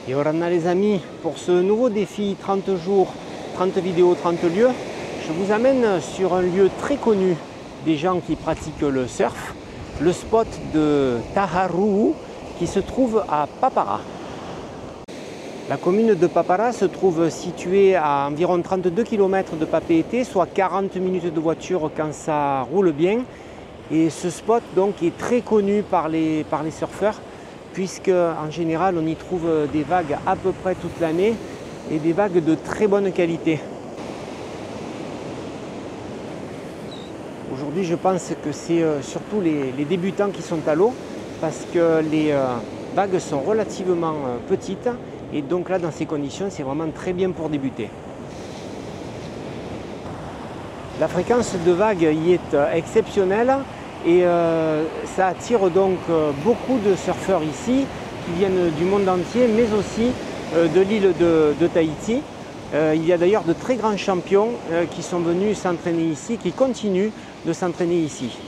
Et voilà les amis, pour ce nouveau défi 30 jours, 30 vidéos, 30 lieux, je vous amène sur un lieu très connu des gens qui pratiquent le surf, le spot de Taharuru qui se trouve à Papara. La commune de Papara se trouve située à environ 32 km de Papeete, soit 40 minutes de voiture quand ça roule bien. Et ce spot donc est très connu par les surfeurs, puisque en général on y trouve des vagues à peu près toute l'année et des vagues de très bonne qualité. Aujourd'hui je pense que c'est surtout les débutants qui sont à l'eau, parce que les vagues sont relativement petites, et donc là dans ces conditions c'est vraiment très bien pour débuter. La fréquence de vagues y est exceptionnelle. Et ça attire donc beaucoup de surfeurs ici qui viennent du monde entier, mais aussi de l'île de Tahiti. Il y a d'ailleurs de très grands champions qui sont venus s'entraîner ici, qui continuent de s'entraîner ici.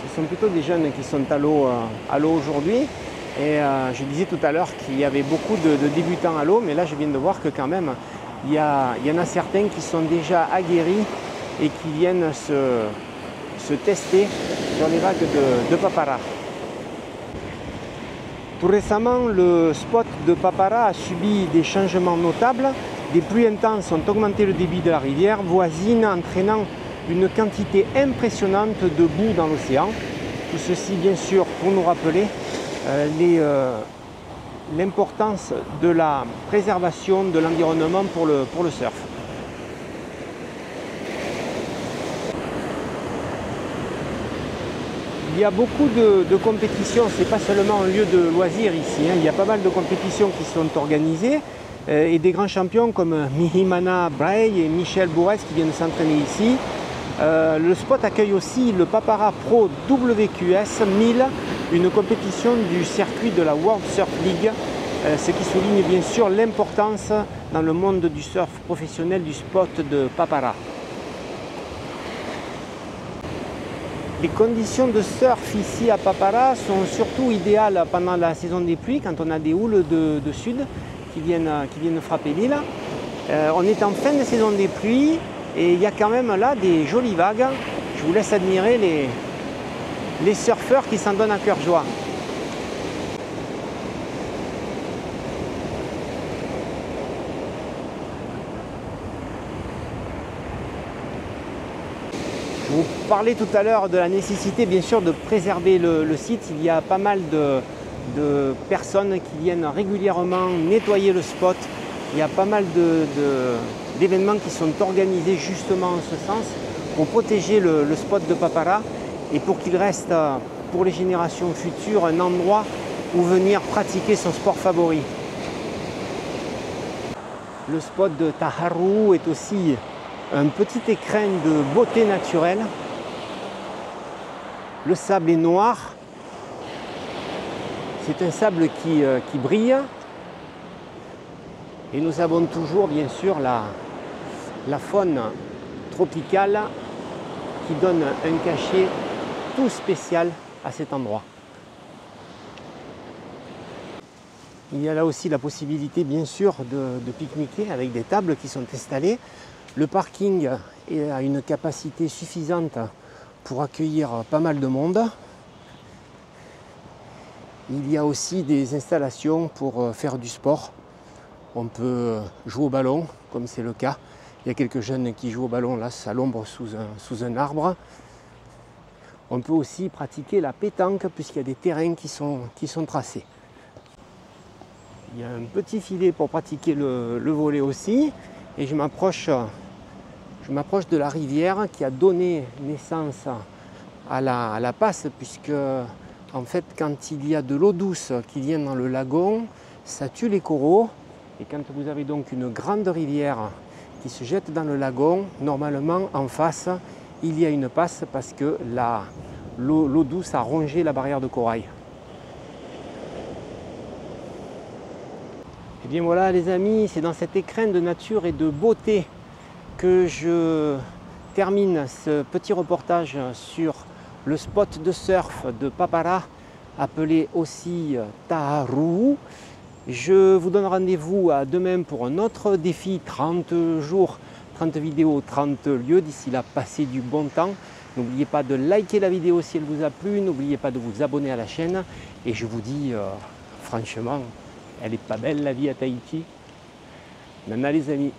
Ce sont plutôt des jeunes qui sont à l'eau aujourd'hui. Et je disais tout à l'heure qu'il y avait beaucoup de débutants à l'eau, mais là je viens de voir que quand même il y en a certains qui sont déjà aguerris et qui viennent se tester sur les vagues de Papara. Tout récemment, le spot de Papara a subi des changements notables. Des pluies intenses ont augmenté le débit de la rivière voisine, entraînant une quantité impressionnante de boue dans l'océan. Tout ceci bien sûr pour nous rappeler l'importance de la préservation de l'environnement pour le surf. Il y a beaucoup de compétitions, ce n'est pas seulement un lieu de loisirs ici, hein. Il y a pas mal de compétitions qui sont organisées et des grands champions comme Mihimana Bray et Michel Bourès qui viennent s'entraîner ici. Le spot accueille aussi le Papara Pro WQS 1000, une compétition du circuit de la World Surf League, ce qui souligne bien sûr l'importance dans le monde du surf professionnel du spot de Papara. Les conditions de surf ici à Papara sont surtout idéales pendant la saison des pluies, quand on a des houles de sud qui viennent frapper l'île. On est en fin de saison des pluies et il y a quand même là des jolies vagues. Je vous laisse admirer les surfeurs qui s'en donnent à cœur joie. Je vous parlais tout à l'heure de la nécessité bien sûr de préserver le site. Il y a pas mal de personnes qui viennent régulièrement nettoyer le spot. Il y a pas mal d'événements qui sont organisés justement en ce sens pour protéger le spot de Papara et pour qu'il reste pour les générations futures un endroit où venir pratiquer son sport favori. Le spot de Taharuru est aussi un petit écrin de beauté naturelle. Le sable est noir. C'est un sable qui brille. Et nous avons toujours bien sûr la faune tropicale qui donne un cachet tout spécial à cet endroit. Il y a là aussi la possibilité bien sûr de pique-niquer avec des tables qui sont installées. Le parking a une capacité suffisante pour accueillir pas mal de monde. Il y a aussi des installations pour faire du sport. On peut jouer au ballon, comme c'est le cas. Il y a quelques jeunes qui jouent au ballon là, à l'ombre sous un arbre. On peut aussi pratiquer la pétanque puisqu'il y a des terrains qui sont tracés. Il y a un petit filet pour pratiquer le volley aussi. Et je m'approche de la rivière qui a donné naissance à la passe, puisque en fait quand il y a de l'eau douce qui vient dans le lagon, ça tue les coraux. Et quand vous avez donc une grande rivière qui se jette dans le lagon, normalement en face il y a une passe parce que l'eau douce a rongé la barrière de corail. Et bien voilà les amis, c'est dans cet écrin de nature et de beauté que je termine ce petit reportage sur le spot de surf de Papara, appelé aussi Taharu. Je vous donne rendez-vous à demain pour un autre défi, 30 jours, 30 vidéos, 30 lieux. D'ici là, passez du bon temps. N'oubliez pas de liker la vidéo si elle vous a plu, n'oubliez pas de vous abonner à la chaîne. Et je vous dis, franchement, elle est pas belle la vie à Tahiti. Nana les amis.